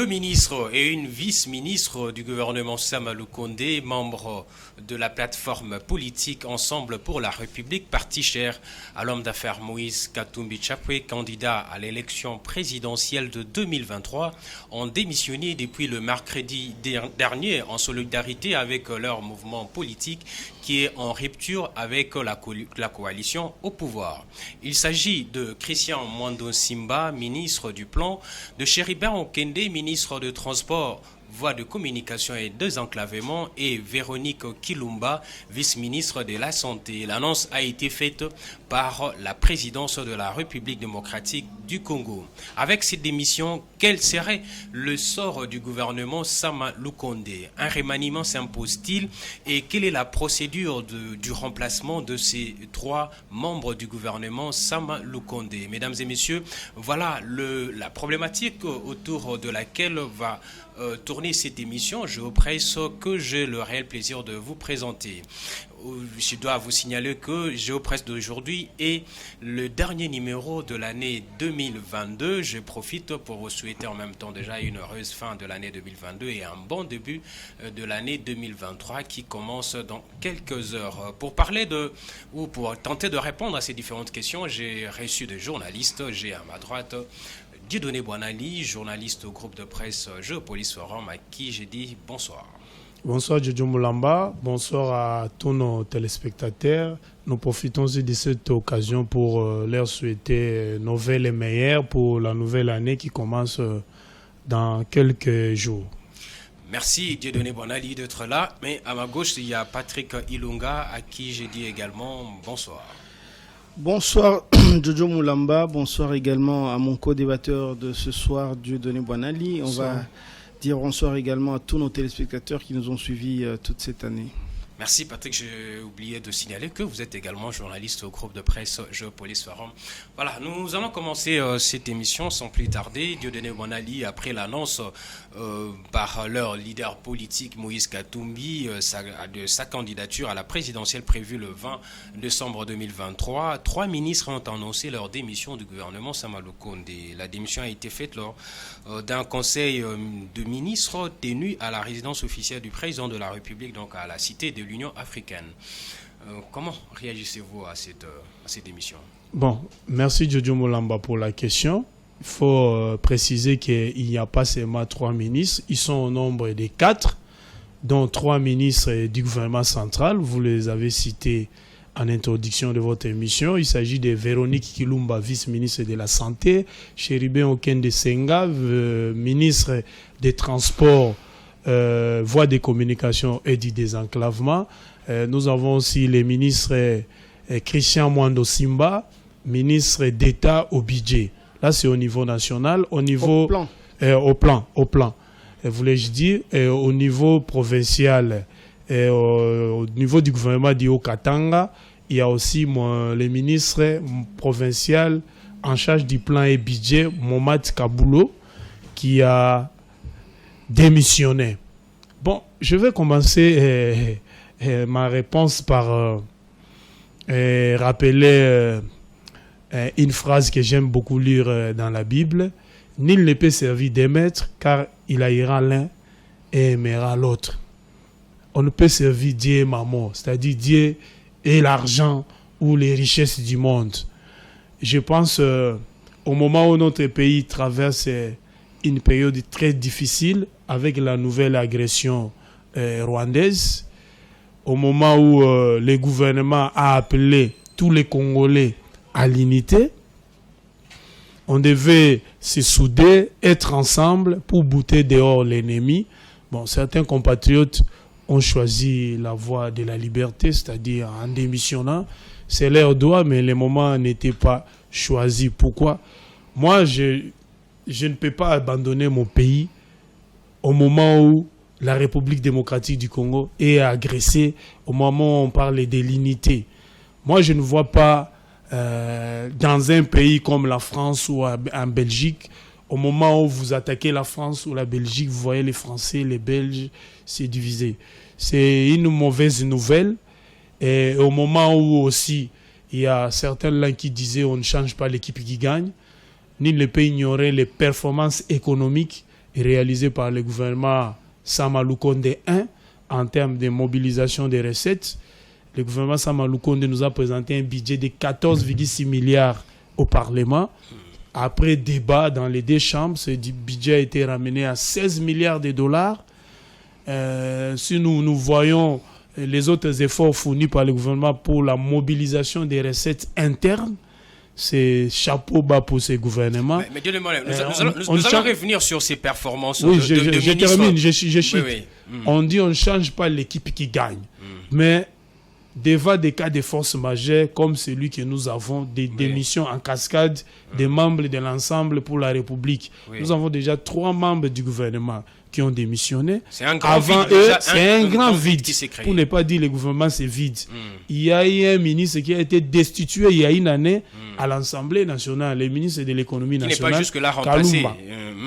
Deux ministres et une vice-ministre du gouvernement Samalou Kondé, membres de la plateforme politique Ensemble pour la République, parti cher à l'homme d'affaires Moïse Katumbi Chapwe, candidat à l'élection présidentielle de 2023, ont démissionné depuis le mercredi dernier en solidarité avec leur mouvement politique qui est en rupture avec la coalition au pouvoir. Il s'agit de Christian Mwando Simba, ministre du Plan, de Chéribin Okende, ministre de Transport, Voies de communication et désenclavement, et Véronique Kilumba, vice-ministre de la Santé. L'annonce a été faite par la présidence de la République démocratique du Congo. Avec cette démission, quel serait le sort du gouvernement Samalou Kondé? Un remaniement s'impose-t-il et quelle est la procédure du remplacement de ces trois membres du gouvernement Samalou Kondé? Mesdames et messieurs, voilà la problématique autour de laquelle va tourner cette émission Géopresse que j'ai le réel plaisir de vous présenter. Je dois vous signaler que Géopresse d'aujourd'hui est le dernier numéro de l'année 2022. Je profite pour vous souhaiter en même temps déjà une heureuse fin de l'année 2022 et un bon début de l'année 2023 qui commence dans quelques heures. Pour parler ou pour tenter de répondre à ces différentes questions, j'ai reçu des journalistes. J'ai à ma droite Dieudonné Boinali, journaliste au groupe de presse Géopolis Forum, à qui j'ai dit bonsoir. Bonsoir Jojo Moulamba, bonsoir à tous nos téléspectateurs. Nous profitons aussi de cette occasion pour leur souhaiter nouvelles et meilleures pour la nouvelle année qui commence dans quelques jours. Merci Dieudonné Boinali d'être là, mais à ma gauche il y a Patrick Ilunga à qui j'ai dit également bonsoir. Bonsoir Jojo Moulamba, bonsoir également à mon co-débatteur de ce soir, Dieudonné Boinali. On va dire bonsoir également à tous nos téléspectateurs qui nous ont suivis toute cette année. Merci Patrick, j'ai oublié de signaler que vous êtes également journaliste au groupe de presse Géopolis Forum. Voilà, nous allons commencer cette émission sans plus tarder. Dieudonné Boinali, après l'annonce par leur leader politique Moïse Katumbi de sa candidature à la présidentielle prévue le 20 décembre 2023, trois ministres ont annoncé leur démission du gouvernement Samalou Kondé. La démission a été faite lors d'un conseil de ministres tenu à la résidence officielle du président de la République, donc à la cité de l'Union africaine. Comment réagissez-vous à cette émission? Bon, merci Jojo Moulamba pour la question. Il faut préciser qu'il n'y a pas seulement trois ministres, ils sont au nombre de 4, dont 3 ministres du gouvernement central. Vous les avez cités en introduction de votre émission. Il s'agit de Véronique Kilumba, vice-ministre de la Santé, Chéribin Okende Senga, ministre des Transports, Voies de communication et du désenclavement. Nous avons aussi les ministres Christian Mwando Simba, ministre d'État au budget. Là, c'est au niveau national. Au niveau au plan. Voulais-je dire, au niveau provincial, au niveau du gouvernement du Haut-Katanga, il y a aussi le ministre provincial en charge du plan et budget, Momad Kaboulo, qui a démissionné. Bon, je vais commencer ma réponse par rappeler une phrase que j'aime beaucoup lire dans la Bible. Nul ne peut servir des maîtres car il haïra l'un et aimera l'autre. On ne peut servir Dieu et Maman, c'est-à-dire Dieu et l'argent ou les richesses du monde. Je pense au moment où notre pays traverse une période très difficile avec la nouvelle agression rwandaise, au moment où le gouvernement a appelé tous les Congolais à l'unité, on devait se souder, être ensemble pour bouter dehors l'ennemi. Bon, certains compatriotes ont choisi la voie de la liberté, c'est-à-dire en démissionnant. C'est leur droit, mais le moment n'était pas choisi. Pourquoi? Moi, je ne peux pas abandonner mon pays au moment où la République démocratique du Congo est agressée, au moment où on parle de l'unité. Moi, je ne vois pas dans un pays comme la France ou en Belgique, au moment où vous attaquez la France ou la Belgique, vous voyez les Français, les Belges, c'est divisé. C'est une mauvaise nouvelle. Et au moment où aussi, il y a certains là qui disaient on ne change pas l'équipe qui gagne, ni ne peut ignorer les performances économiques réalisé par le gouvernement Sama Lukonde 1 en termes de mobilisation des recettes. Le gouvernement Sama Lukonde nous a présenté un budget de 14,6 milliards au Parlement. Après débat dans les deux chambres, ce budget a été ramené à 16 milliards de dollars. Si nous voyons les autres efforts fournis par le gouvernement pour la mobilisation des recettes internes, c'est chapeau bas pour ces gouvernements. Mais Dieu le monde, nous allons revenir sur ces performances. Oui, je termine, je chute. Oui. On dit on ne change pas l'équipe qui gagne. Mais devant des cas de force majeure comme celui que nous avons, des démissions en cascade des membres de l'ensemble pour la République. Nous avons déjà 3 membres du gouvernement qui ont démissionné. C'est un grand Avant vide, eux, c'est un grand vide. qui s'est créé. Pour ne pas dire le gouvernement c'est vide. Il y a eu un ministre qui a été destitué il y a une année à l'Assemblée nationale, le ministre de l'économie nationale. Qui n'est pas jusque-là remplacé.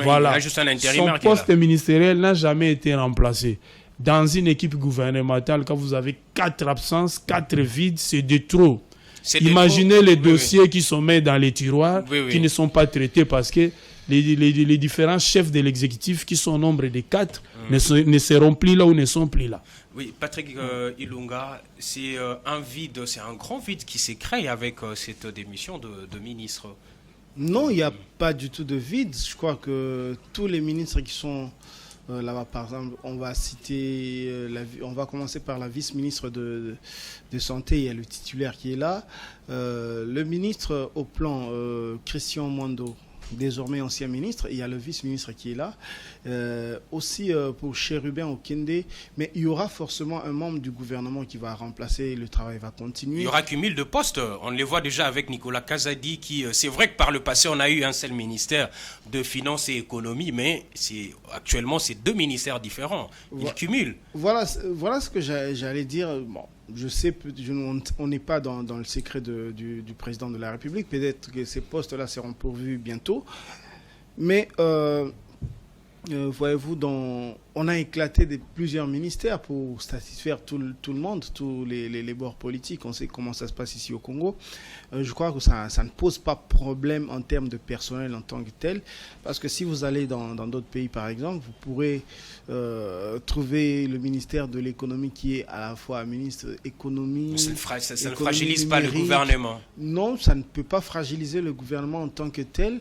Voilà. Il a juste un intérimaire. Son poste ministériel n'a jamais été remplacé. Dans une équipe gouvernementale, quand vous avez 4 absences, 4 vides, c'est de trop. Imaginez les dossiers qui sont mis dans les tiroirs, qui ne sont pas traités parce que les différents chefs de l'exécutif, qui sont au nombre de 4, ne seront plus là ou ne sont plus là. Oui, Patrick Ilunga, c'est un vide, c'est un grand vide qui s'est créé avec cette démission de ministre. Non, il n'y a pas du tout de vide. Je crois que tous les ministres qui sont là-bas, par exemple, on va citer, on va commencer par la vice-ministre de Santé, il y a le titulaire qui est là. Le ministre au plan, Christian Mwando, désormais ancien ministre, il y a le vice-ministre qui est là. Aussi pour Chérubin Okende, mais il y aura forcément un membre du gouvernement qui va remplacer, le travail va continuer. Il y aura cumul de postes, on les voit déjà avec Nicolas Kazadi, qui, c'est vrai que par le passé on a eu un seul ministère de finances et économie, mais actuellement c'est 2 ministères différents, ils cumulent. Voilà ce que j'allais dire. Bon, je sais, on n'est pas dans le secret du président de la République. Peut-être que ces postes-là seront pourvus bientôt. Mais, voyez-vous, on a éclaté plusieurs ministères pour satisfaire tout le monde, tous les bords politiques. On sait comment ça se passe ici au Congo. Je crois que ça ne pose pas problème en termes de personnel en tant que tel. Parce que si vous allez dans d'autres pays, par exemple, vous pourrez trouver le ministère de l'économie qui est à la fois ministre économie. Ça ne fragilise pas le gouvernement. Non, ça ne peut pas fragiliser le gouvernement en tant que tel.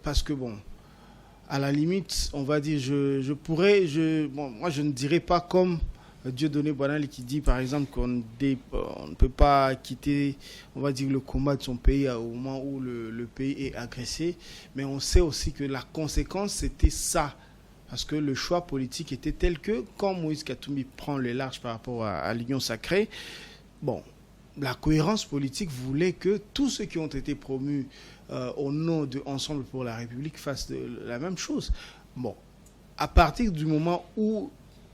Parce que bon, à la limite, on va dire, moi je ne dirais pas comme Dieudonné Boanali qui dit par exemple qu'on ne peut pas quitter, on va dire, le combat de son pays au moment où le pays est agressé. Mais on sait aussi que la conséquence, c'était ça. Parce que le choix politique était tel que, quand Moïse Katumbi prend le large par rapport à l'Union sacrée, bon, la cohérence politique voulait que tous ceux qui ont été promus au nom de Ensemble pour la République fassent la même chose. Bon, à partir du moment où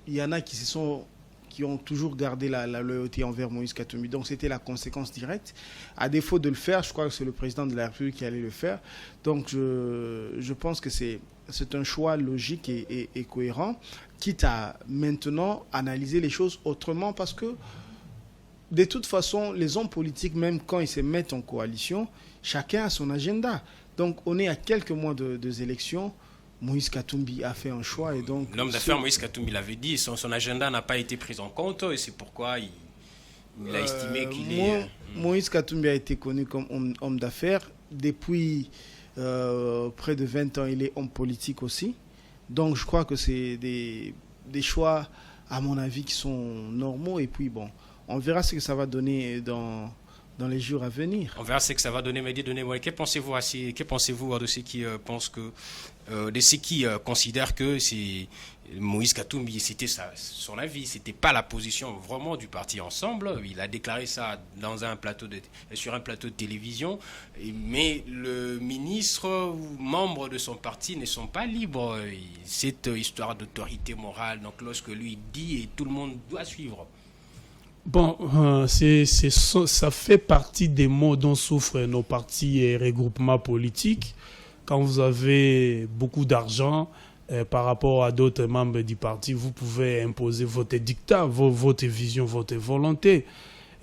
il y en a qui ont toujours gardé la loyauté envers Moïse Katumbi, donc c'était la conséquence directe. À défaut de le faire, je crois que c'est le président de la République qui allait le faire. Donc je pense que c'est un choix logique et cohérent, quitte à maintenant analyser les choses autrement, parce que de toute façon, les hommes politiques, même quand ils se mettent en coalition, chacun a son agenda. Donc, on est à quelques mois des élections. Moïse Katumbi a fait un choix. Et donc, l'homme d'affaires Moïse Katumbi l'avait dit, son agenda n'a pas été pris en compte, et c'est pourquoi il a estimé qu'il est... Moïse Katumbi a été connu comme homme d'affaires. Depuis près de 20 ans, il est homme politique aussi. Donc, je crois que c'est des choix, à mon avis, qui sont normaux. Et puis, bon, on verra ce que ça va donner dans les jours à venir. On verra ce que ça va donner, mais que pensez-vous de ceux qui pensent que, de ceux qui considèrent que c'est Moïse Katumbi, c'était son avis, c'était pas la position vraiment du parti Ensemble. Il a déclaré ça sur un plateau de télévision, mais le ministre ou membre de son parti ne sont pas libres. Cette histoire d'autorité morale, donc lorsque lui dit, et tout le monde doit suivre. Bon, ça fait partie des maux dont souffrent nos partis et regroupements politiques. Quand vous avez beaucoup d'argent par rapport à d'autres membres du parti, vous pouvez imposer votre dictat, votre vision, votre volonté.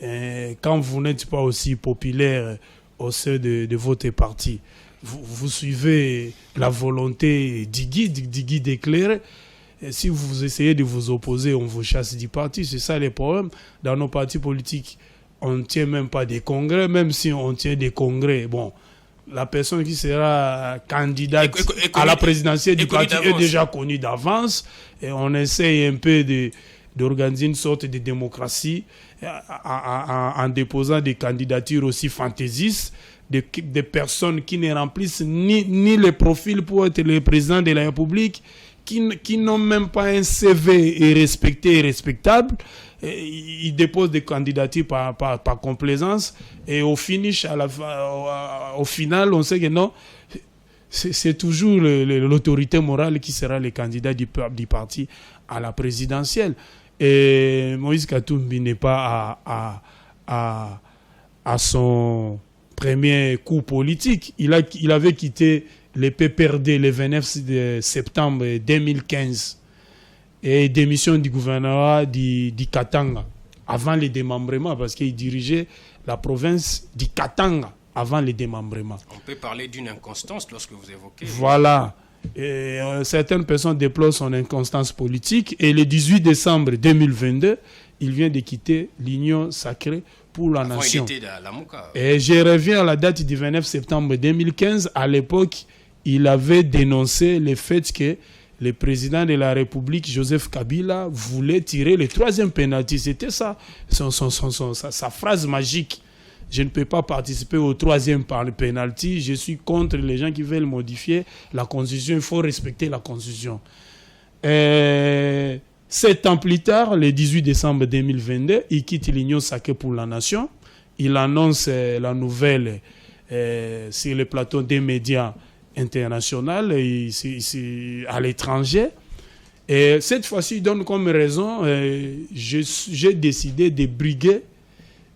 Quand vous n'êtes pas aussi populaire au sein de votre parti, vous suivez la volonté du guide éclairé. Et si vous essayez de vous opposer, on vous chasse du parti. C'est ça les problèmes. Dans nos partis politiques, on ne tient même pas des congrès. Même si on tient des congrès, bon, la personne qui sera candidate à la présidentielle du parti est déjà connue d'avance. Et on essaye un peu d'organiser une sorte de démocratie en déposant des candidatures aussi fantaisistes, des personnes qui ne remplissent ni les profils pour être le président de la République, qui n'ont même pas un CV respecté et respectable. Ils déposent des candidatures par complaisance et au finish, au final, on sait que non, c'est toujours l'autorité morale qui sera le candidat du parti à la présidentielle. Et Moïse Katumbi n'est pas à son premier coup politique. Il avait quitté le PPRD le 29 septembre 2015 et démission du gouvernement du Katanga avant le démembrement, parce qu'il dirigeait la province du Katanga avant le démembrement. On peut parler d'une inconstance lorsque vous évoquez. Voilà. Et, certaines personnes déplorent son inconstance politique et le 18 décembre 2022, il vient de quitter l'Union sacrée pour la nation. Il était à la Mouka. Et je reviens à la date du 29 septembre 2015. À l'époque, il avait dénoncé le fait que le président de la République, Joseph Kabila, voulait tirer le 3e pénalty. C'était ça, sa phrase magique. Je ne peux pas participer au 3e pénalty. Je suis contre les gens qui veulent modifier la Constitution. Il faut respecter la Constitution. 7 ans plus tard, le 18 décembre 2022, il quitte l'Union sacrée pour la nation. Il annonce la nouvelle sur le plateau des médias internationaux ici, à l'étranger. Et cette fois-ci, il donne comme raison, j'ai décidé de briguer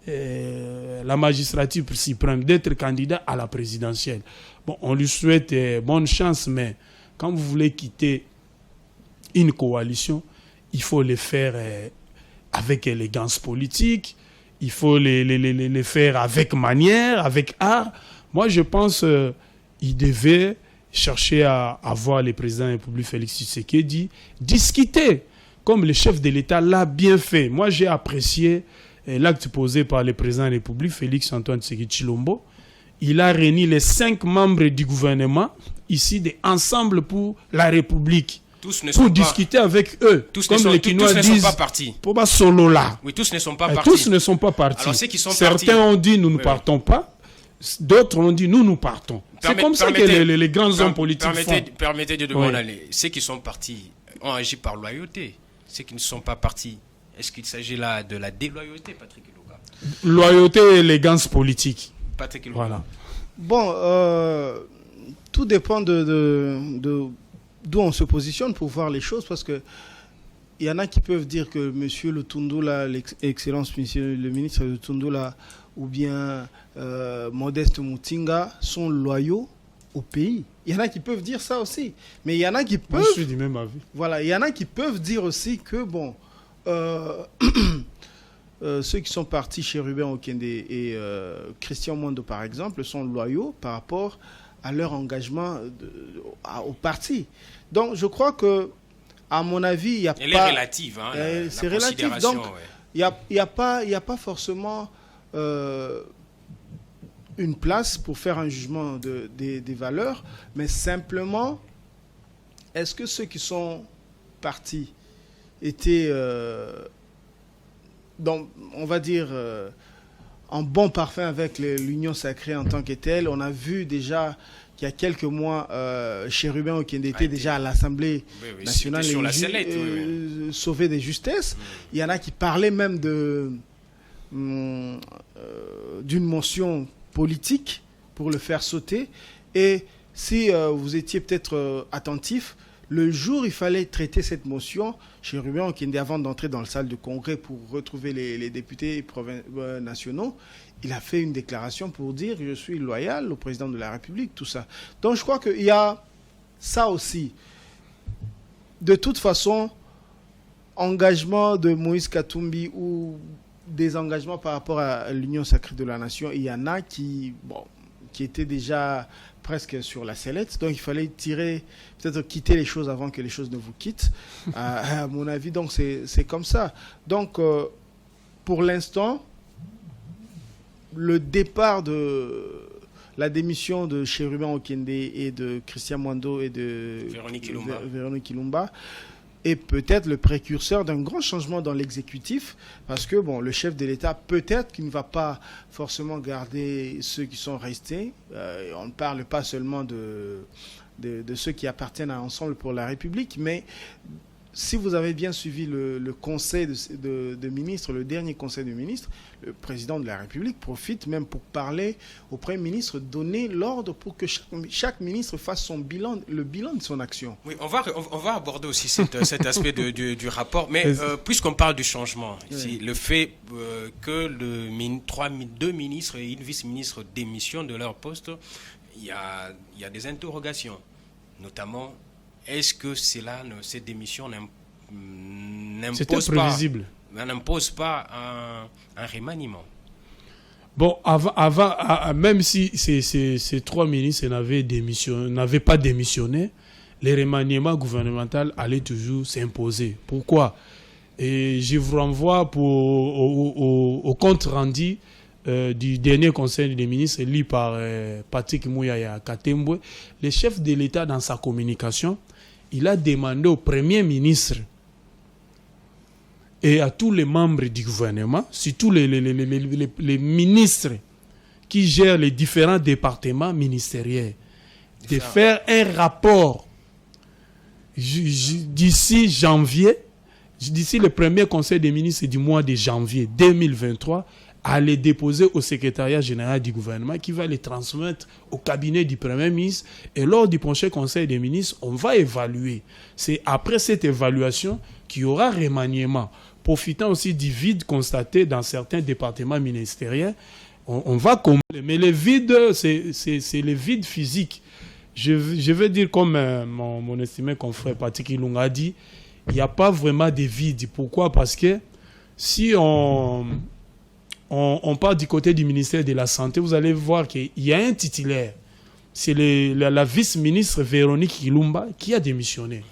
la magistrature suprême, d'être candidat à la présidentielle. Bon, on lui souhaite bonne chance, mais quand vous voulez quitter une coalition, il faut le faire avec élégance politique, il faut le faire avec manière, avec art. Moi, je pense qu'il devait chercher à voir le président de la République, Félix Tshisekedi, discuter, comme le chef de l'État l'a bien fait. Moi, j'ai apprécié l'acte posé par le président de la République, Félix Antoine Tshisekedi Tshilombo. Il a réuni les 5 membres du gouvernement, ici, de Ensemble pour la République, pour discuter avec eux. Tous ne sont pas partis. Pour pas solo là. Oui, tous ne sont pas partis. Tous ne sont pas partis. Alors, ceux qui sont Certains ont dit nous ne partons pas. D'autres ont dit nous partons. C'est comme ça que les grands hommes politiques font. Permettez de demander aller. Ceux qui sont partis ont agi par loyauté. Ceux qui ne sont pas partis, est-ce qu'il s'agit là de la déloyauté, Patrick Ilouka? Loyauté et élégance politique. Patrick Ilouka. Voilà. Bon, tout dépend d'où on se positionne pour voir les choses, parce que il y en a qui peuvent dire que Monsieur Lutundula, l'excellence Monsieur le ministre Lutundula, ou bien Modeste Mutinga sont loyaux au pays. Il y en a qui peuvent dire ça aussi, mais il y en a qui peuvent. Moi, je suis du même avis. Voilà, il y en a qui peuvent dire aussi que bon, ceux qui sont partis chez Ruben Okende et Christian Mondo par exemple sont loyaux par rapport à leur engagement au parti. Donc je crois que, à mon avis, il n'y a pas... Elle est relative, hein, c'est relatif, donc il n'y a pas forcément une place pour faire un jugement des valeurs, mais simplement, est-ce que ceux qui sont partis étaient, on va dire, en bon parfum avec l'Union sacrée en tant que telle? On a vu déjà qu'il y a quelques mois, Chérubin Okende était déjà à l'Assemblée nationale sur la sellette, sauvé des justesses. Il y en a qui parlaient même d'une motion politique pour le faire sauter. Et si vous étiez peut-être attentif, le jour où il fallait traiter cette motion, Chérubin Okende, avant d'entrer dans la salle de congrès pour retrouver les députés nationaux, il a fait une déclaration pour dire « Je suis loyal au président de la République », tout ça. Donc je crois qu'il y a ça aussi. De toute façon, engagement de Moïse Katumbi ou des engagements par rapport à l'Union sacrée de la nation, il y en a qui... Bon, qui était déjà presque sur la sellette. Donc il fallait peut-être quitter les choses avant que les choses ne vous quittent. À mon avis, donc c'est comme ça. Donc pour l'instant, le départ de la démission de Chérubin Okende et de Christian Mwando et de Véronique Ilumba est peut-être le précurseur d'un grand changement dans l'exécutif, parce que bon, le chef de l'État, peut-être qu'il ne va pas forcément garder ceux qui sont restés. On ne parle pas seulement de ceux qui appartiennent à Ensemble pour la République, mais si vous avez bien suivi le conseil de ministres, le dernier conseil de ministres, le président de la République profite même pour parler au Premier ministre, donner l'ordre pour que chaque ministre fasse le bilan de son action. Oui, on va aborder aussi cet aspect du rapport, mais puisqu'on parle du changement, ici, le fait que deux ministres et une vice-ministre démissionnent de leur poste, il y a des interrogations, notamment. Est-ce que ces démissions n'impose pas un remaniement? Bon, même si ces trois ministres n'avaient pas démissionné, les remaniements gouvernementaux allaient toujours s'imposer. Pourquoi? Et je vous renvoie au compte rendu du dernier conseil des ministres lu par Patrick Mouyaya Katembwe. Le chef de l'État, dans sa communication, il a demandé au Premier ministre et à tous les membres du gouvernement, surtout les ministres qui gèrent les différents départements ministériels, de faire un rapport d'ici le premier conseil des ministres du mois de janvier 2023, à les déposer au secrétariat général du gouvernement qui va les transmettre au cabinet du Premier ministre. Et lors du prochain conseil des ministres, on va évaluer. C'est après cette évaluation qu'il y aura remaniement. Profitant aussi du vide constaté dans certains départements ministériels, on va combler. Mais le vide, c'est le vide physique. Je veux dire, comme mon estimé confrère Patrick Ilunga a dit, il n'y a pas vraiment de vide. Pourquoi? Parce que si on part du côté du ministère de la Santé, vous allez voir qu'il y a un titulaire. C'est la vice-ministre Véronique Ilumba qui a démissionné.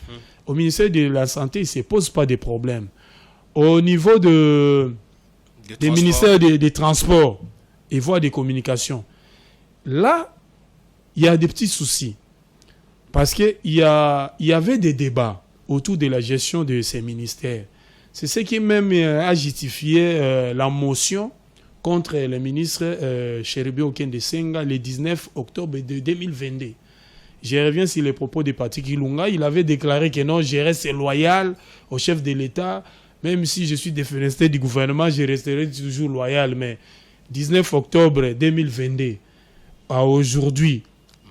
Au ministère de la Santé, il ne se pose pas de problème. Au niveau des ministères des Transports et voies de communication, là, il y a des petits soucis. Parce qu'il y avait des débats autour de la gestion de ces ministères. C'est ce qui même a justifié la motion contre le ministre Chérubin Okende Senga le 19 octobre 2022. Je reviens sur les propos de Patrick Ilunga. Il avait déclaré que non, je reste loyal au chef de l'État. Même si je suis défenestré du gouvernement, je resterai toujours loyal. Mais 19 octobre 2022 à aujourd'hui,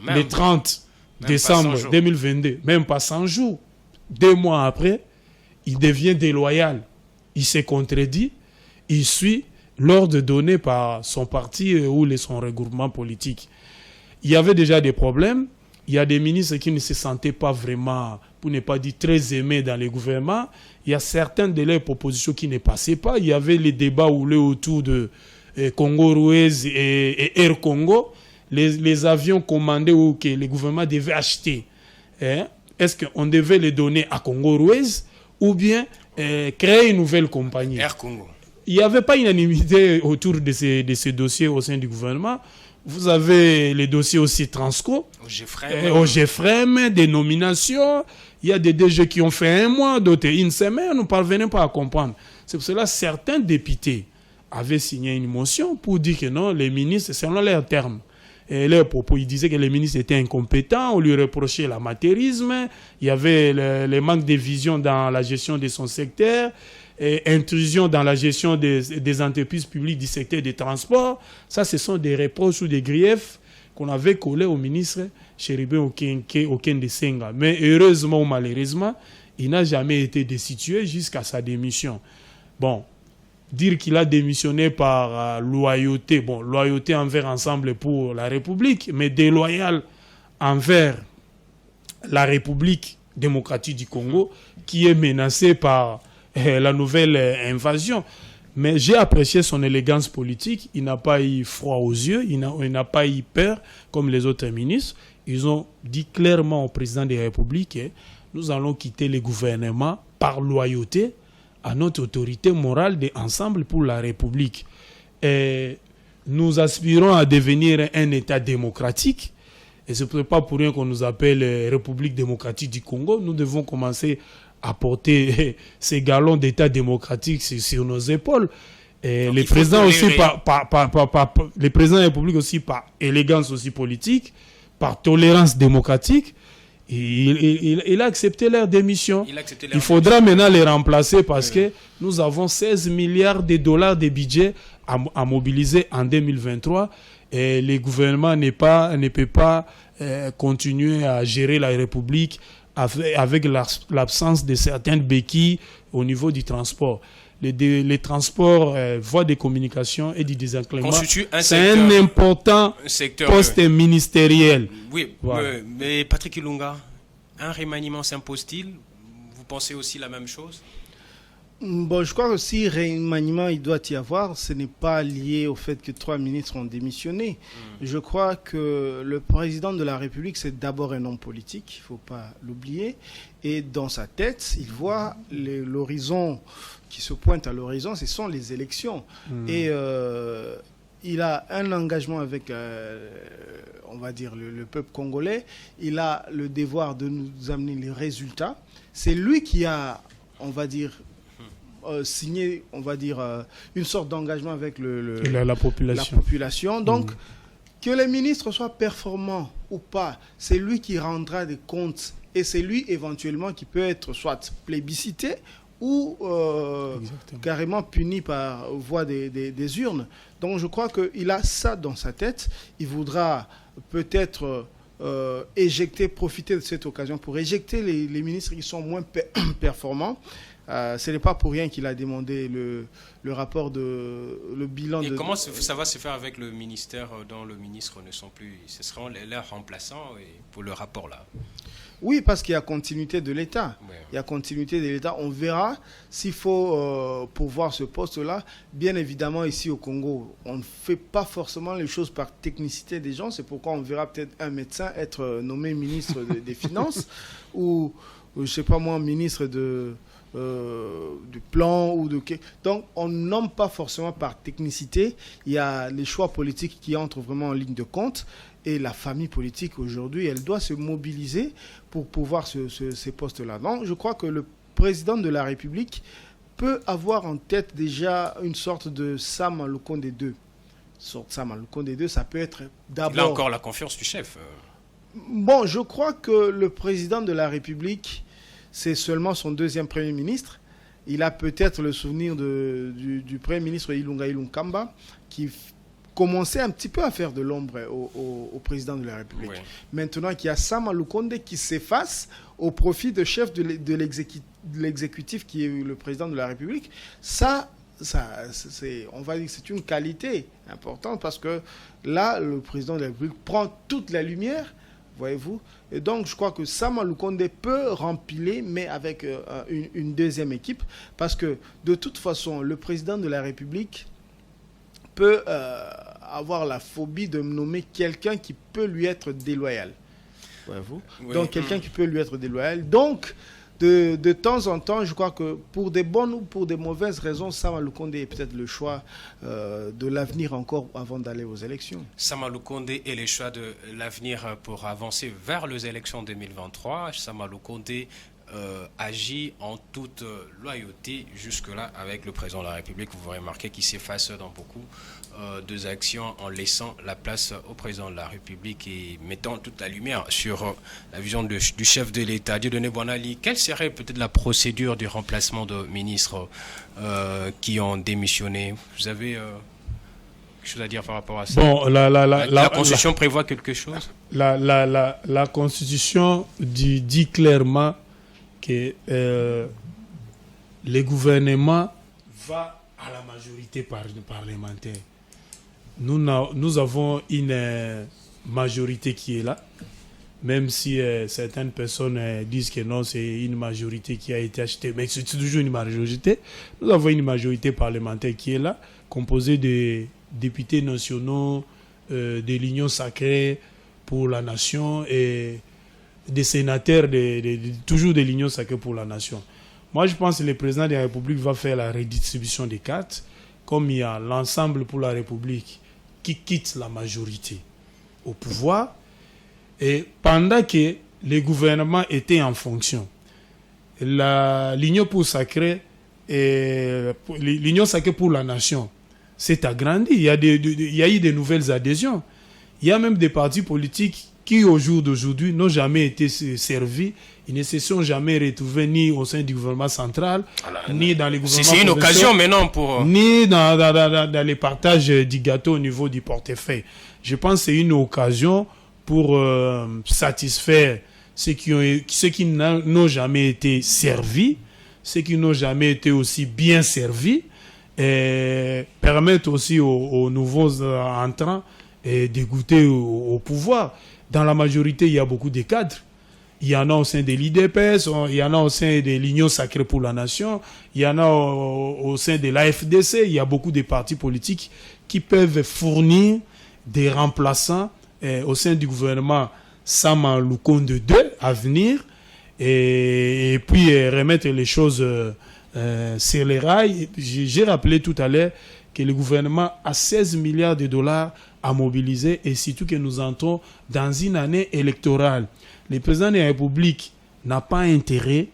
le 30 décembre 2022, même pas 100 jours, 2 mois après, il devient déloyal. Il s'est contredit. Il suit l'ordre donné par son parti ou son regroupement politique. Il y avait déjà des problèmes. Il y a des ministres qui ne se sentaient pas vraiment, pour ne pas dire très aimés dans les gouvernements. Il y a certaines de leurs propositions qui ne passaient pas. Il y avait les débats autour de Congo-Ruiz et Air Congo. Les avions commandés ou que le gouvernement devait acheter. Est-ce qu'on devait les donner à Congo-Ruiz ou bien créer une nouvelle compagnie? Air Congo. Il n'y avait pas unanimité autour de ces dossiers au sein du gouvernement. Vous avez les dossiers aussi Transco, au GFREM, des nominations. Il y a des DG qui ont fait 1 mois, d'autres 1 semaine. Nous ne parvenons pas à comprendre. C'est pour cela que certains députés avaient signé une motion pour dire que non, les ministres, selon leurs termes, et leurs propos, ils disaient que les ministres étaient incompétents, on lui reprochait l'amateurisme, il y avait le manque de vision dans la gestion de son secteur, et intrusion dans la gestion des entreprises publiques du secteur des transports. Ça, ce sont des reproches ou des griefs qu'on avait collés au ministre Chérubin Okende Senga. Mais heureusement ou malheureusement, il n'a jamais été destitué jusqu'à sa démission. Bon, dire qu'il a démissionné par loyauté, loyauté envers Ensemble pour la République, mais déloyal envers la République démocratique du Congo, qui est menacée par la nouvelle invasion. Mais j'ai apprécié son élégance politique. Il n'a pas eu froid aux yeux, il n'a pas eu peur comme les autres ministres. Ils ont dit clairement au président de la République que nous allons quitter le gouvernement par loyauté à notre autorité morale d'ensemble pour la République. Et nous aspirons à devenir un État démocratique. Et ce n'est pas pour rien qu'on nous appelle République démocratique du Congo. Nous devons commencer à porter ces galons d'État démocratique sur nos épaules. Et les présidents aussi, les présidents de la République aussi, par élégance aussi politique, par tolérance démocratique, il a accepté leur démission. Il faudra maintenant les remplacer parce que nous avons 16 milliards de dollars de budget à mobiliser en 2023 et le gouvernement ne peut pas continuer à gérer la République avec l'absence de certaines béquilles au niveau du transport. Les transports, voies de communication et du désenclavement, c'est un important poste ministériel. Oui, voilà. Mais Patrick Ilunga, un remaniement s'impose-t-il? Vous pensez aussi la même chose? Bon, je crois que si remaniement il doit y avoir, ce n'est pas lié au fait que 3 ministres ont démissionné. Je crois que le président de la République, c'est d'abord un homme politique, il ne faut pas l'oublier. Et dans sa tête, il voit l'horizon qui se pointe à l'horizon, ce sont les élections. Et il a un engagement avec, on va dire, le peuple congolais. Il a le devoir de nous amener les résultats. C'est lui qui a, on va dire, signé, on va dire, une sorte d'engagement avec la population. Donc, que les ministres soient performants ou pas, c'est lui qui rendra des comptes et c'est lui éventuellement qui peut être soit plébiscité ou carrément puni par voie des urnes. Donc je crois qu'il a ça dans sa tête. Il voudra peut-être profiter de cette occasion pour éjecter les ministres qui sont moins performants. Ce n'est pas pour rien qu'il a demandé le rapport le bilan. Et comment ça va se faire avec le ministère dont le ministre ne sont plus? Ce seront leurs remplaçants pour le rapport là. Oui, parce qu'il y a continuité de l'État. Ouais. Il y a continuité de l'État. On verra s'il faut pourvoir ce poste-là. Bien évidemment, ici au Congo, on ne fait pas forcément les choses par technicité des gens. C'est pourquoi on verra peut-être un médecin être nommé ministre des Finances ou, je ne sais pas moi, ministre du plan ou de... Donc, on ne nomme pas forcément par technicité. Il y a les choix politiques qui entrent vraiment en ligne de compte. Et la famille politique, aujourd'hui, elle doit se mobiliser pour pouvoir ces postes-là. Donc, je crois que le président de la République peut avoir en tête déjà une sorte de Sama Lukonde 2. Sama Lukonde 2, ça peut être d'abord... Il a encore la confiance du chef. Bon, je crois que le président de la République, c'est seulement son deuxième Premier ministre. Il a peut-être le souvenir du Premier ministre Ilunga Ilunkamba, qui commençait un petit peu à faire de l'ombre au président de la République. Oui. Maintenant qu'il y a Sama Lukonde qui s'efface au profit du chef de l'exécutif qui est le président de la République, on va dire que c'est une qualité importante parce que là, le président de la République prend toute la lumière, voyez-vous. Et donc, je crois que Sama Lukonde peut rempiler, mais avec une deuxième équipe, parce que de toute façon, le président de la République peut avoir la phobie de nommer quelqu'un qui peut lui être déloyal. Voyez-vous. Oui. Donc, quelqu'un qui peut lui être déloyal. Donc, de temps en temps, je crois que pour des bonnes ou pour des mauvaises raisons, Sama Lukonde est peut-être le choix de l'avenir encore avant d'aller aux élections. Sama Lukonde est le choix de l'avenir pour avancer vers les élections 2023. Sama Lukonde agit en toute loyauté jusque-là avec le président de la République. Vous remarquez qu'il s'efface dans beaucoup de actions en laissant la place au président de la République et mettant toute la lumière sur la vision du chef de l'État. Dieudonné Boinali, quelle serait peut-être la procédure du remplacement de ministres qui ont démissionné? Vous avez quelque chose à dire par rapport à ça? Bon, la Constitution prévoit quelque chose? La Constitution dit clairement que le gouvernement va à la majorité parlementaire. Nous avons une majorité qui est là. même si certaines personnes disent que non, c'est une majorité qui a été achetée, mais c'est toujours une majorité. Nous avons une majorité parlementaire qui est là, composée de députés nationaux, de l'Union sacrée pour la nation et des sénateurs, toujours de l'Union sacrée pour la nation. Moi, je pense que le président de la République va faire la redistribution des cartes, comme il y a l'ensemble pour la République qui quitte la majorité au pouvoir, et pendant que le gouvernement était en fonction, l'Union sacrée pour la nation s'est agrandie. Il y a eu de nouvelles adhésions. Il y a même des partis politiques qui, au jour d'aujourd'hui, n'ont jamais été servis. Ils ne se sont jamais retrouvés ni au sein du gouvernement central, ni dans les gouvernements c'est une occasion maintenant pour... ni dans les partages du gâteau au niveau du portefeuille. Je pense que c'est une occasion pour satisfaire ceux qui n'ont jamais été servis, ceux qui n'ont jamais été aussi bien servis, et permettre aussi aux nouveaux entrants de goûter au pouvoir. Dans la majorité, il y a beaucoup de cadres. Il y en a au sein de l'IDPS, il y en a au sein de l'Union sacrée pour la nation, il y en a au sein de l'AFDC. Il y a beaucoup de partis politiques qui peuvent fournir des remplaçants au sein du gouvernement Sama Lukonde II à venir, et puis remettre les choses sur les rails. J'ai rappelé tout à l'heure que le gouvernement a 16 milliards de dollars à mobiliser, et surtout que nous entrons dans une année électorale. Le président de la République n'a pas intérêt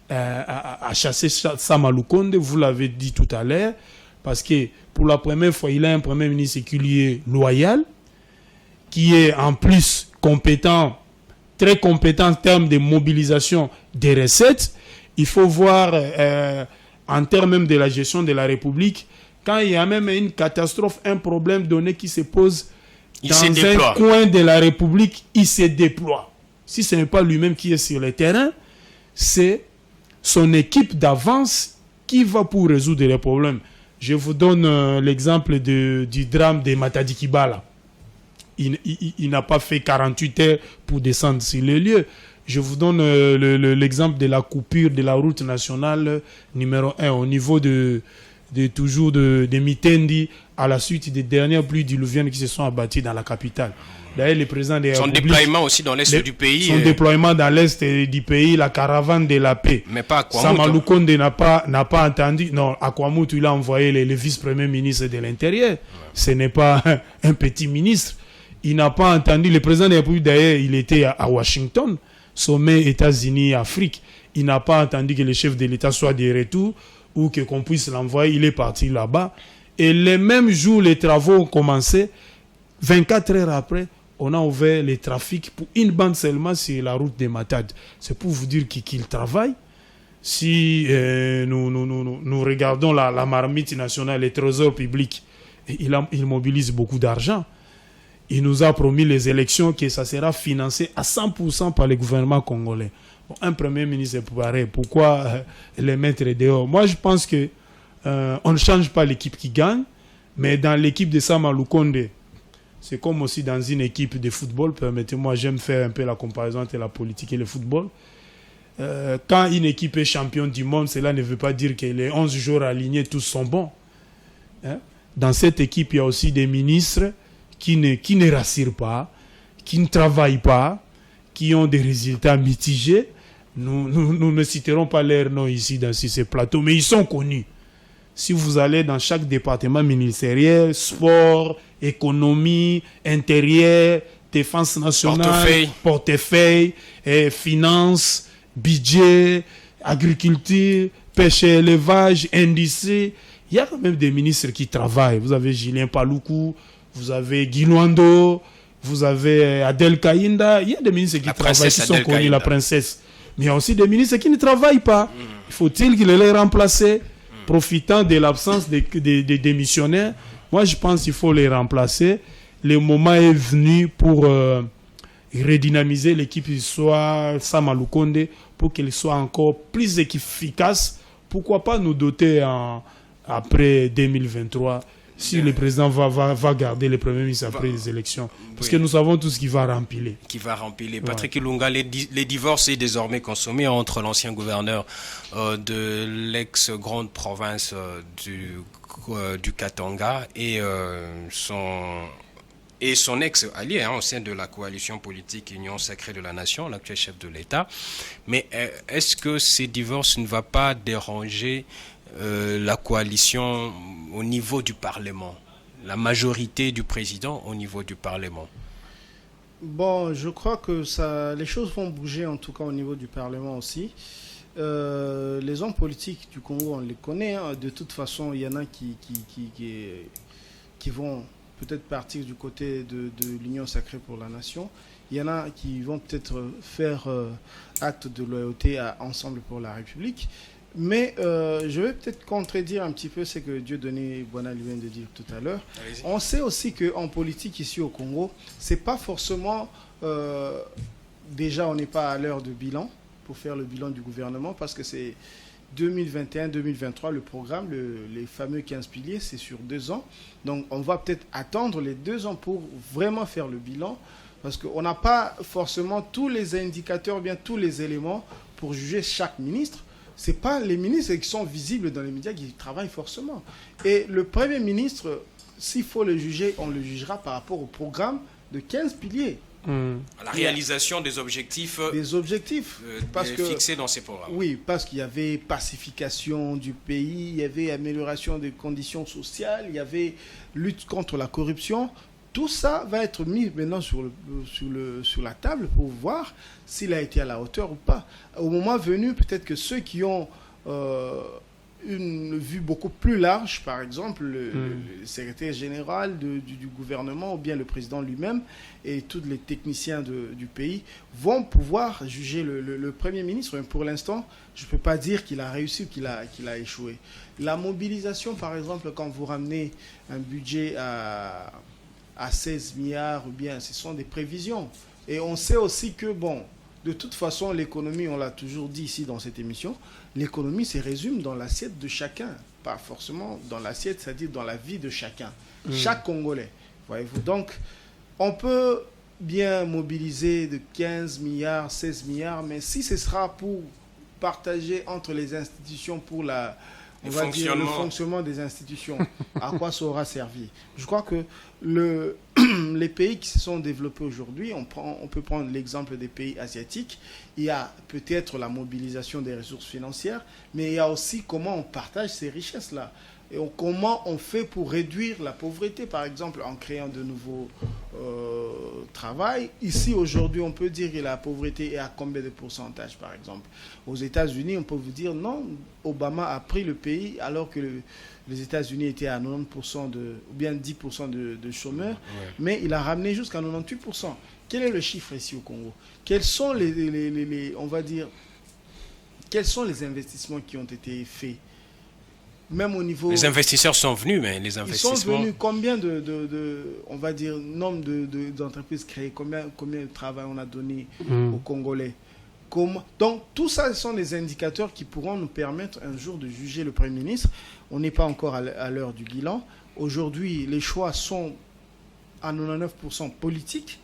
à chasser Sama Lukonde, vous l'avez dit tout à l'heure, parce que pour la première fois, il a un premier ministre qui lui est loyal, qui est en plus compétent, très compétent en termes de mobilisation des recettes. Il faut voir en termes même de la gestion de la République, quand il y a même une catastrophe, un problème donné qui se pose dans un coin de la République, il se déploie. Si ce n'est pas lui-même qui est sur le terrain, c'est son équipe d'avance qui va pour résoudre les problèmes. Je vous donne l'exemple du drame de Matadi Kibala. Il n'a pas fait 48 heures pour descendre sur les lieux. Je vous donne l'exemple de la coupure de la route nationale numéro 1 au niveau de Mitendi, à la suite des dernières pluies diluviennes qui se sont abattues dans la capitale. D'ailleurs, le président de la République, déploiement aussi dans l'est du pays. Son déploiement dans l'est du pays, la caravane de la paix. Mais pas à Kwamout. Sama Lukonde n'a pas entendu. Non, à Kwamout, il a envoyé le vice-premier ministre de l'Intérieur. Ouais. Ce n'est pas un petit ministre. Il n'a pas entendu. Le président de la République, d'ailleurs, il était à Washington, sommet États-Unis-Afrique. Il n'a pas entendu que le chef de l'État soit de retour ou qu'on puisse l'envoyer. Il est parti là-bas. Et le même jour, les travaux ont commencé. 24 heures après, on a ouvert les trafics pour une bande seulement sur la route de Matadi. C'est pour vous dire qu'il travaille. Si nous regardons la marmite nationale, les trésors publics, il mobilise beaucoup d'argent. Il nous a promis les élections que ça sera financé à 100% par le gouvernement congolais. Bon, un premier ministre est pareil. Pourquoi les mettre dehors? Moi, je pense que on ne change pas l'équipe qui gagne, mais dans l'équipe de Sama Lukonde, c'est comme aussi dans une équipe de football. Permettez-moi, j'aime faire un peu la comparaison entre la politique et le football. Quand une équipe est championne du monde, cela ne veut pas dire que les 11 joueurs alignés, tous sont bons. Hein? Dans cette équipe, il y a aussi des ministres qui ne rassurent pas, qui ne travaillent pas, qui ont des résultats mitigés. Nous ne citerons pas leurs noms ici sur ce plateau, mais ils sont connus. Si vous allez dans chaque département ministériel, sport, économie, intérieur, défense nationale, portefeuille, finances, budget, agriculture, pêche et élevage, industrie, il y a quand même des ministres qui travaillent. Vous avez Julien Paloukou, vous avez Guy Luando, vous avez Adel Kaïnda. Il y a des ministres qui travaillent, qui sont connus, la princesse. Mais il y a aussi des ministres qui ne travaillent pas. Faut-il qu'ils les remplacent, profitant de l'absence des démissionnaires? Moi, je pense qu'il faut les remplacer. Le moment est venu pour redynamiser l'équipe, soit Sama Lukonde, pour qu'elle soit encore plus efficace. Pourquoi pas nous doter après 2023 si le président va garder le premier ministre après les élections. Parce que nous savons tout ce qu'il va rempiler. Patrick Ilunga, les divorces est désormais consommé entre l'ancien gouverneur de l'ex-grande province du Katanga et son ex-allié au sein de la coalition politique Union Sacrée de la Nation, l'actuel chef de l'État. Mais est-ce que ces divorces ne vont pas déranger la coalition au niveau du Parlement, la majorité du président au niveau du Parlement? Bon, je crois que les choses vont bouger, en tout cas au niveau du Parlement aussi. Les hommes politiques du Congo, on les connaît. Hein. De toute façon, il y en a qui vont peut-être partir du côté de l'Union Sacrée pour la Nation. Il y en a qui vont peut-être faire acte de loyauté à Ensemble pour la République. Mais je vais peut-être contredire un petit peu ce que Dieudonné Boinali vient de dire tout à l'heure. On sait aussi qu'en politique ici au Congo, c'est pas forcément... déjà, on n'est pas à l'heure de bilan pour faire le bilan du gouvernement parce que c'est 2021-2023, le programme, les fameux 15 piliers, c'est sur 2 ans. Donc, on va peut-être attendre les 2 ans pour vraiment faire le bilan parce qu'on n'a pas forcément tous les indicateurs, bien tous les éléments pour juger chaque ministre. Ce n'est pas les ministres qui sont visibles dans les médias qui travaillent forcément. Et le Premier ministre, s'il faut le juger, on le jugera par rapport au programme de 15 piliers. À la réalisation des objectifs, fixés dans ces programmes. Oui, parce qu'il y avait pacification du pays, il y avait amélioration des conditions sociales, il y avait lutte contre la corruption. Tout ça va être mis maintenant sur la table pour voir s'il a été à la hauteur ou pas. Au moment venu, peut-être que ceux qui ont une vue beaucoup plus large, par exemple le secrétaire général du gouvernement ou bien le président lui-même et tous les techniciens du pays vont pouvoir juger le Premier ministre. Mais pour l'instant, je ne peux pas dire qu'il a réussi ou qu'il a échoué. La mobilisation, par exemple, quand vous ramenez un budget à 16 milliards, ou bien ce sont des prévisions. Et on sait aussi que, bon, de toute façon, l'économie, on l'a toujours dit ici dans cette émission, l'économie se résume dans l'assiette de chacun. Pas forcément dans l'assiette, c'est-à-dire dans la vie de chacun. Chaque Congolais, voyez-vous. Donc, on peut bien mobiliser de 15 milliards, 16 milliards, mais si ce sera pour partager entre les institutions pour le fonctionnement des institutions, à quoi ça aura servi? Je crois que les pays qui se sont développés aujourd'hui, on peut prendre l'exemple des pays asiatiques, il y a peut-être la mobilisation des ressources financières, mais il y a aussi comment on partage ces richesses-là. Et comment on fait pour réduire la pauvreté, par exemple, en créant de nouveaux travail. Ici, aujourd'hui, on peut dire que la pauvreté est à combien de pourcentage, par exemple? Aux États-Unis, on peut vous dire non, Obama a pris le pays alors que les États-Unis étaient à 90% ou bien 10% de chômeurs, mais il a ramené jusqu'à 98%. Quel est le chiffre ici au Congo? Quels sont on va dire, quels sont les investissements qui ont été faits? Même au niveau... Les investisseurs sont venus, mais les investissements... Ils sont venus. Combien on va dire, nombre d'entreprises créées, combien de travail on a donné aux Congolais? Donc, tout ça, ce sont des indicateurs qui pourront nous permettre un jour de juger le Premier ministre. On n'est pas encore à l'heure du bilan. Aujourd'hui, les choix sont à 99% politiques.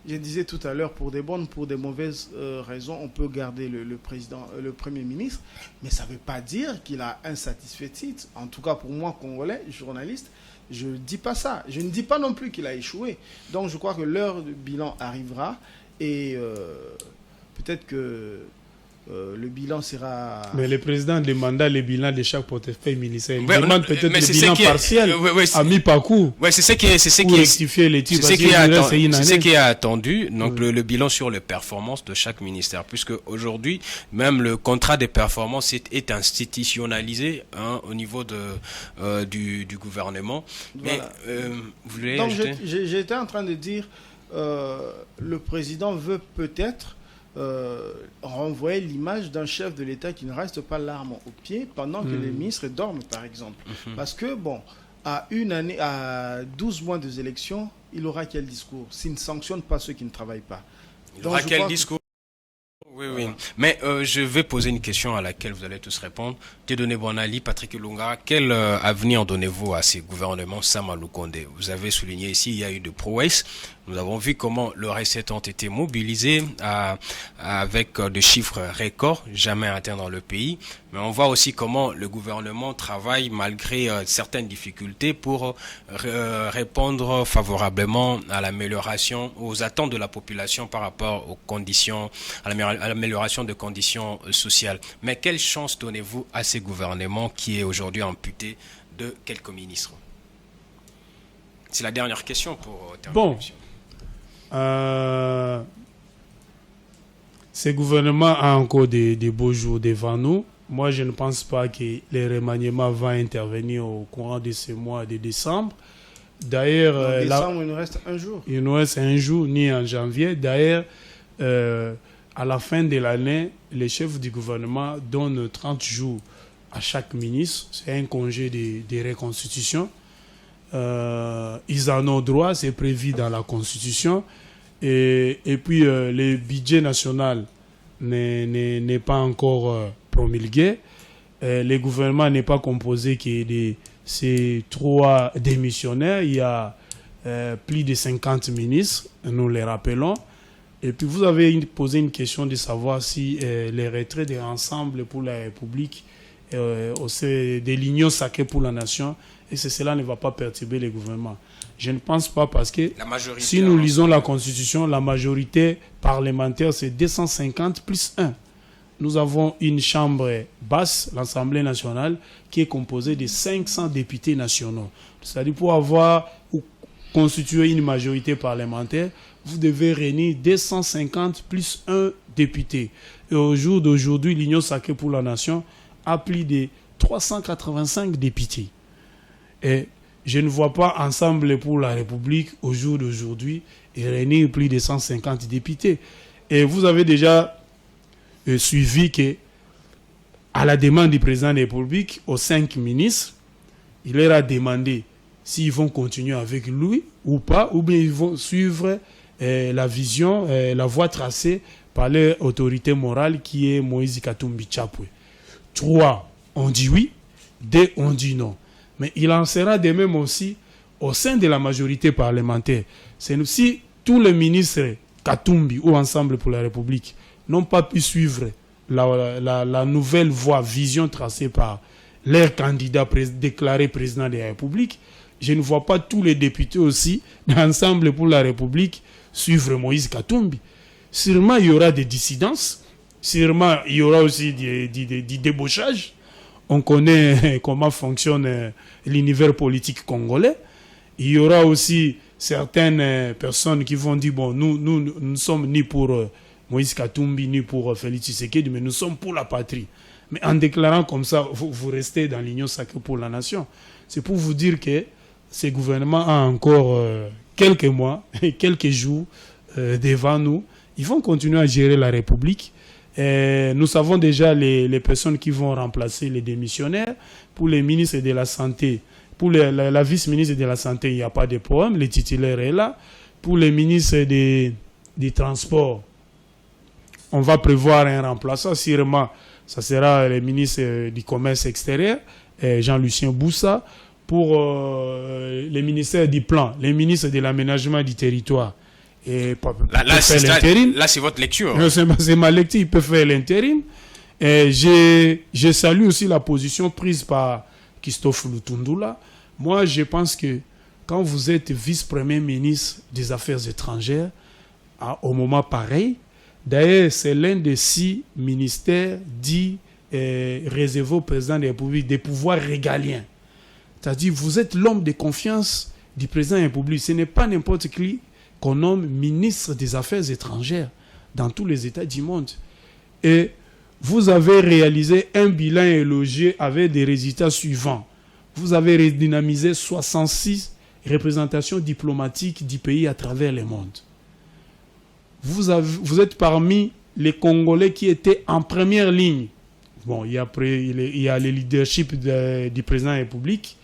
Je disais tout à l'heure, pour des bonnes, pour des mauvaises raisons, on peut garder le Premier ministre, mais ça ne veut pas dire qu'il a insatisfait. En tout cas, pour moi, Congolais, journaliste, je ne dis pas ça. Je ne dis pas non plus qu'il a échoué. Donc, je crois que l'heure du bilan arrivera et peut-être que le bilan sera... Mais le président demande le bilan de chaque portefeuille ministériel. Il demande peut-être le bilan partiel à mi-parcours. Oui, c'est ce qui est attendu. Donc le bilan sur les performances de chaque ministère. Puisque aujourd'hui, même le contrat des performances est institutionnalisé au niveau du gouvernement. Voilà. Mais vous voulez donc ajouter? j'étais en train de dire, le président veut peut-être renvoyer l'image d'un chef de l'État qui ne reste pas l'arme au pied pendant que les ministres dorment, par exemple. Parce que, bon, à 12 mois des élections, il aura quel discours s'il ne sanctionne pas ceux qui ne travaillent pas? Il aura quel discours? Oui, oui. Mais je vais poser une question à laquelle vous allez tous répondre. Dieudonné Boinali, Patrick Lunga, quel avenir donnez-vous à ces gouvernements Sama Lukonde? Vous avez souligné ici, il y a eu de prouesses. Nous avons vu comment le recettes ont été mobilisés avec des chiffres records, jamais atteints dans le pays. Mais on voit aussi comment le gouvernement travaille malgré certaines difficultés pour répondre favorablement à l'amélioration, aux attentes de la population par rapport aux conditions, à l'amélioration des conditions sociales. Mais quelle chance donnez-vous à ces gouvernements qui est aujourd'hui amputé de quelques ministres? C'est la dernière question pour terminer. Bon. Ces gouvernements ont encore des beaux jours devant nous. Moi, je ne pense pas que les remaniements vont intervenir au courant de ce mois de décembre. D'ailleurs, décembre, il nous reste un jour. Il nous reste un jour, ni en janvier. D'ailleurs, à la fin de l'année, les chefs du gouvernement donnent 30 jours à chaque ministre. C'est un congé de reconstitution. Ils en ont droit, c'est prévu dans la Constitution. Et puis, le budget national n'est pas encore promulgué. Le gouvernement n'est pas composé que de ces 3 démissionnaires. Il y a plus de 50 ministres, nous les rappelons. Et puis, vous avez posé une question de savoir si les retraits de l'Ensemble pour la République, de l'Union sacrée pour la nation, et cela ne va pas perturber le gouvernement. Je ne pense pas parce que si nous lisons la Constitution, la majorité parlementaire, c'est 250 plus 1. Nous avons une chambre basse, l'Assemblée nationale, qui est composée de 500 députés nationaux. C'est-à-dire pour avoir ou constituer une majorité parlementaire, vous devez réunir 250 plus 1 député. Et au jour d'aujourd'hui, l'Union sacrée pour la nation a plus de 385 députés. Et je ne vois pas Ensemble pour la République au jour d'aujourd'hui réunir plus de 150 députés. Et vous avez déjà suivi que, à la demande du président de la République, aux 5 ministres, il leur a demandé s'ils vont continuer avec lui ou pas, ou bien ils vont suivre la vision, la voie tracée par leur autorité morale qui est Moïse Katumbi Chapwe. 3 ont dit oui, 2 ont dit non. Mais il en sera de même aussi au sein de la majorité parlementaire. C'est si tous les ministres Katumbi ou Ensemble pour la République n'ont pas pu suivre la nouvelle voie, vision tracée par leur candidat déclaré président de la République, je ne vois pas tous les députés aussi d'Ensemble pour la République suivre Moïse Katumbi. Sûrement, il y aura des dissidences. Sûrement, il y aura aussi des débauchages. On connaît comment fonctionne l'univers politique congolais. Il y aura aussi certaines personnes qui vont dire, bon, nous ne sommes ni pour Moïse Katumbi, ni pour Félix Tshisekedi, mais nous sommes pour la patrie. Mais en déclarant comme ça, vous restez dans l'Union sacrée pour la nation. C'est pour vous dire que ce gouvernement a encore quelques mois, quelques jours devant nous. Ils vont continuer à gérer la République. Nous savons déjà les personnes qui vont remplacer les démissionnaires. Pour les ministres de la Santé, pour la vice-ministre de la Santé, il n'y a pas de problème. Le titulaire est là. Pour les ministres des Transports, on va prévoir un remplaçant. Sûrement, ça sera le ministre du Commerce extérieur, Jean-Lucien Boussa. Pour les ministères du Plan, les ministres de l'Aménagement du Territoire, et là, c'est votre lecture. C'est ma lecture, il peut faire l'intérim. Je salue aussi la position prise par Christophe Lutundula. Moi, je pense que quand vous êtes vice-premier ministre des Affaires étrangères, au moment pareil, d'ailleurs, c'est l'un des 6 ministères dits réservés au président de la République des pouvoirs régaliens. C'est-à-dire, vous êtes l'homme de confiance du président de la République. Ce n'est pas n'importe qui qu'on nomme ministre des Affaires étrangères dans tous les États du monde. Et vous avez réalisé un bilan élogieux avec des résultats suivants. Vous avez redynamisé 66 représentations diplomatiques du pays à travers le monde. Vous êtes parmi les Congolais qui étaient en première ligne. Bon, il y a le leadership du président de la République,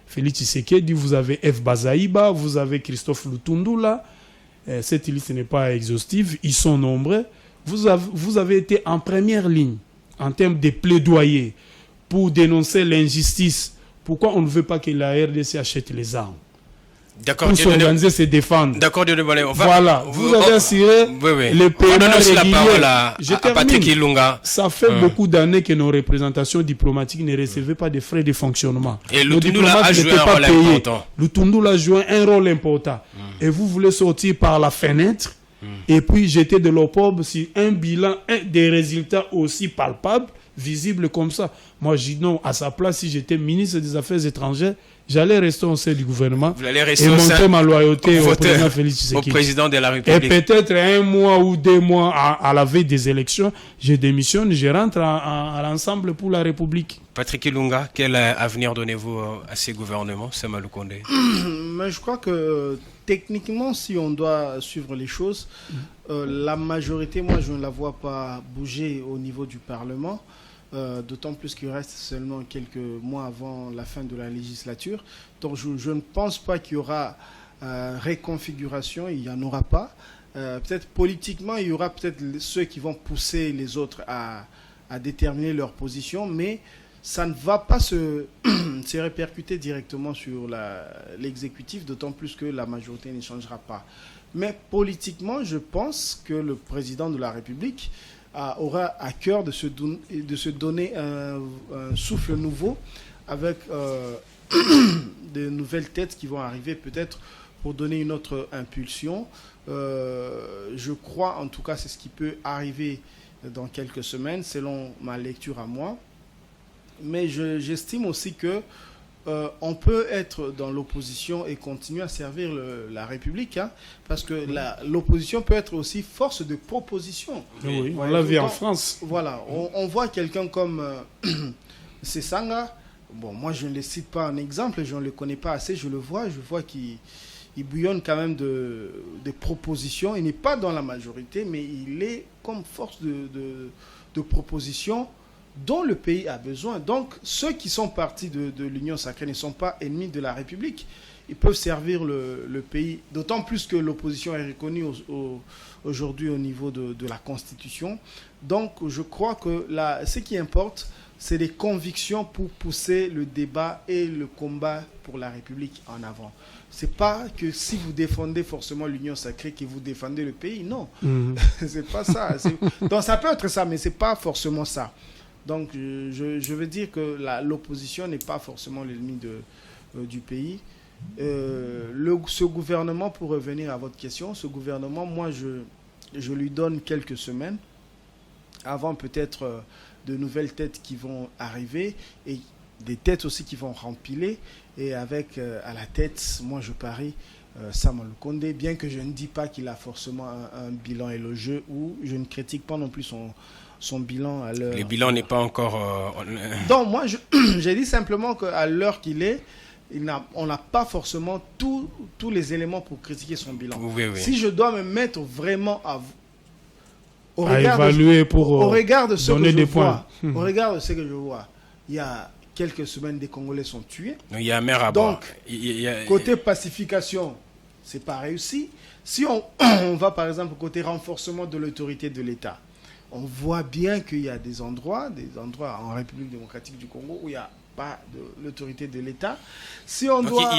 Félix Tshisekedi, vous avez F. Bazaïba, vous avez Christophe Lutundula. Cette liste n'est pas exhaustive, ils sont nombreux. vous avez été en première ligne en termes de plaidoyer pour dénoncer l'injustice. Pourquoi on ne veut pas que la RDC achète les armes? D'accord, pour s'organiser, se défendre. D'accord, voilà, vous avez assuré le paiement régulier. Patrick Ilunga. Ça fait beaucoup d'années que nos représentations diplomatiques ne recevaient pas de frais de fonctionnement. Et Lutundula a joué un rôle important. Lutundula a joué un rôle important. Et vous voulez sortir par la fenêtre et puis jeter de l'opprobre sur un bilan, des résultats aussi palpables, visibles comme ça. Moi, je dis non, à sa place, si j'étais ministre des Affaires étrangères, j'allais rester au sein du gouvernement et montrer ma loyauté au président Félix Tshisekedi. Au président de la République. Et peut-être 1 mois ou 2 mois à la veille des élections, je démissionne, je rentre à l'ensemble pour la République. Patrick Ilunga, quel avenir donnez-vous à ces gouvernements, Sama Lukonde? Mais je crois que techniquement, si on doit suivre les choses, la majorité, moi, je ne la vois pas bouger au niveau du Parlement. D'autant plus qu'il reste seulement quelques mois avant la fin de la législature. Donc je ne pense pas qu'il y aura réconfiguration, il n'y en aura pas. Peut-être politiquement, il y aura peut-être ceux qui vont pousser les autres à déterminer leur position, mais ça ne va pas se répercuter directement sur l'exécutif, d'autant plus que la majorité ne changera pas. Mais politiquement, je pense que le président de la République aura à cœur de se donner un souffle nouveau avec de nouvelles têtes qui vont arriver peut-être pour donner une autre impulsion. Je crois, en tout cas, c'est ce qui peut arriver dans quelques semaines, selon ma lecture à moi. Mais j'estime aussi que on peut être dans l'opposition et continuer à servir la République, hein, parce que l'opposition peut être aussi force de proposition. Oui, on l'a vu en France. Voilà, on voit quelqu'un comme Sesanga. Bon, moi je ne le cite pas en exemple, je ne le connais pas assez, je vois qu'il bouillonne quand même de propositions. Il n'est pas dans la majorité, mais il est comme force de proposition dont le pays a besoin. Donc, ceux qui sont partis de l'Union sacrée ne sont pas ennemis de la République. Ils peuvent servir le pays, d'autant plus que l'opposition est reconnue aujourd'hui au niveau de la Constitution. Donc, je crois que ce qui importe, c'est les convictions pour pousser le débat et le combat pour la République en avant. C'est pas que si vous défendez forcément l'Union sacrée que vous défendez le pays, non. C'est pas ça. Donc, ça peut être ça, mais c'est pas forcément ça. Donc, je veux dire que l'opposition n'est pas forcément l'ennemi du pays. Ce gouvernement, pour revenir à votre question, ce gouvernement, moi, je lui donne quelques semaines avant peut-être de nouvelles têtes qui vont arriver et des têtes aussi qui vont rempiler. Et avec à la tête, moi, je parie Sama Lukonde, bien que je ne dis pas qu'il a forcément un bilan élogieux ou je ne critique pas non plus son bilan à l'heure. Le bilan n'est pas encore... Donc moi, j'ai dit simplement qu'à l'heure qu'il est, on n'a pas forcément tous les éléments pour critiquer son bilan. Oui. Si je dois me mettre vraiment au regard de ce que je vois, au regard de ce que je vois, il y a quelques semaines, des Congolais sont tués. Il y a un maire à bord. Donc, côté pacification, c'est pas réussi. Si on va par exemple côté renforcement de l'autorité de l'État, on voit bien qu'il y a des endroits en République démocratique du Congo où il n'y a pas de l'autorité de l'État. Il y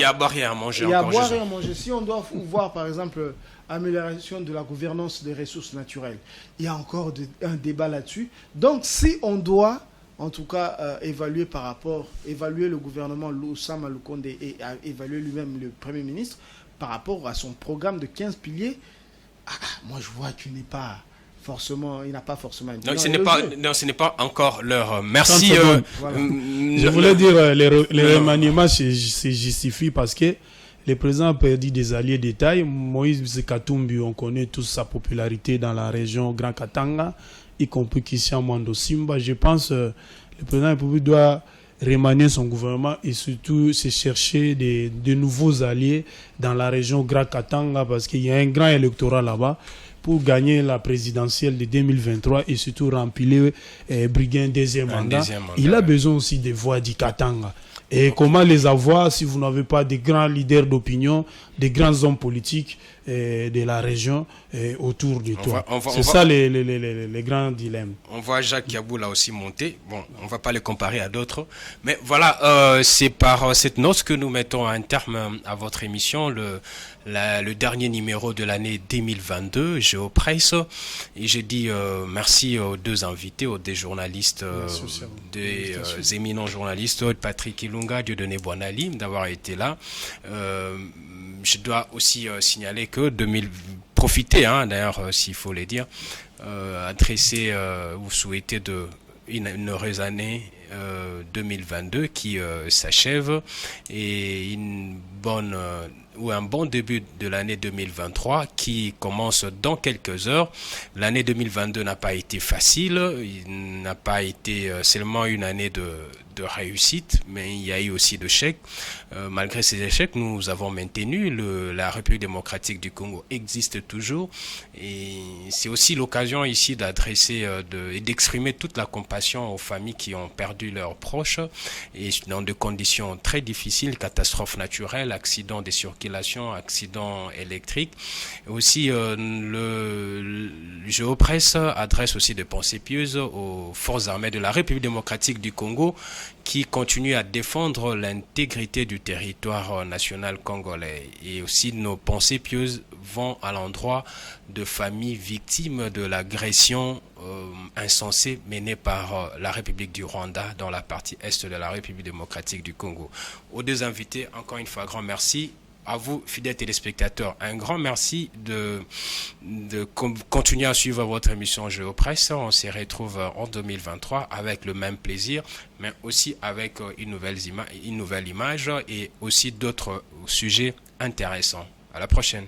a à boire et à manger. Il y a à boire et à manger. Si on doit voir, par exemple, amélioration de la gouvernance des ressources naturelles, il y a encore un débat là-dessus. Donc, si on doit, en tout cas, évaluer le gouvernement Sama Lukonde et évaluer lui-même le Premier ministre par rapport à son programme de 15 piliers, moi, je vois qu'il n'est pas... il n'a pas forcément... ce n'est pas encore l'heure. Merci. Voilà. Je voulais dire, les remaniements se justifient parce que le président a perdu des alliés de taille. Moïse Katumbi, on connaît tous sa popularité dans la région Grand Katanga, y compris Christian Mwando Simba. Je pense que le président de la République doit remanier son gouvernement et surtout se chercher de nouveaux alliés dans la région Grand Katanga parce qu'il y a un grand électorat là-bas pour gagner la présidentielle de 2023 et surtout remplir briguer un deuxième mandat. Il a besoin aussi des voix du Katanga. Et comment les avoir si vous n'avez pas de grands leaders d'opinion des grands hommes politiques de la région autour de toi. C'est ça les grands dilemmes. On voit Jacques Kabou là aussi monter. Bon, on ne va pas le comparer à d'autres. Mais voilà, c'est par cette note que nous mettons un terme à votre émission, le dernier numéro de l'année 2022, Géopresse. Et j'ai dit merci aux deux invités, aux deux journalistes, des éminents journalistes, Patrick Ilunga, Dieudonné Boinali, d'avoir été là. Je dois aussi signaler que profiter, d'ailleurs, s'il faut le dire, adresser, vous souhaitez une heureuse année 2022 qui s'achève et un bon début de l'année 2023 qui commence dans quelques heures. L'année 2022 n'a pas été facile, il n'a pas été seulement une année de réussite, mais il y a eu aussi d'échecs. Malgré ces échecs, nous avons maintenu la République démocratique du Congo existe toujours, et c'est aussi l'occasion ici d'adresser et d'exprimer toute la compassion aux familles qui ont perdu leurs proches et dans des conditions très difficiles, catastrophes naturelles, accidents de circulation, accidents électriques. Et aussi le Géopresse adresse aussi des pensées pieuses aux forces armées de la République démocratique du Congo qui continuent à défendre l'intégrité du territoire national congolais. Et aussi nos pensées pieuses vont à l'endroit de familles victimes de l'agression insensée menée par la République du Rwanda dans la partie est de la République démocratique du Congo. Aux deux invités, encore une fois, grand merci. À vous, fidèles téléspectateurs, un grand merci de continuer à suivre votre émission Géopresse. On se retrouve en 2023 avec le même plaisir, mais aussi avec une nouvelle image et aussi d'autres sujets intéressants. À la prochaine.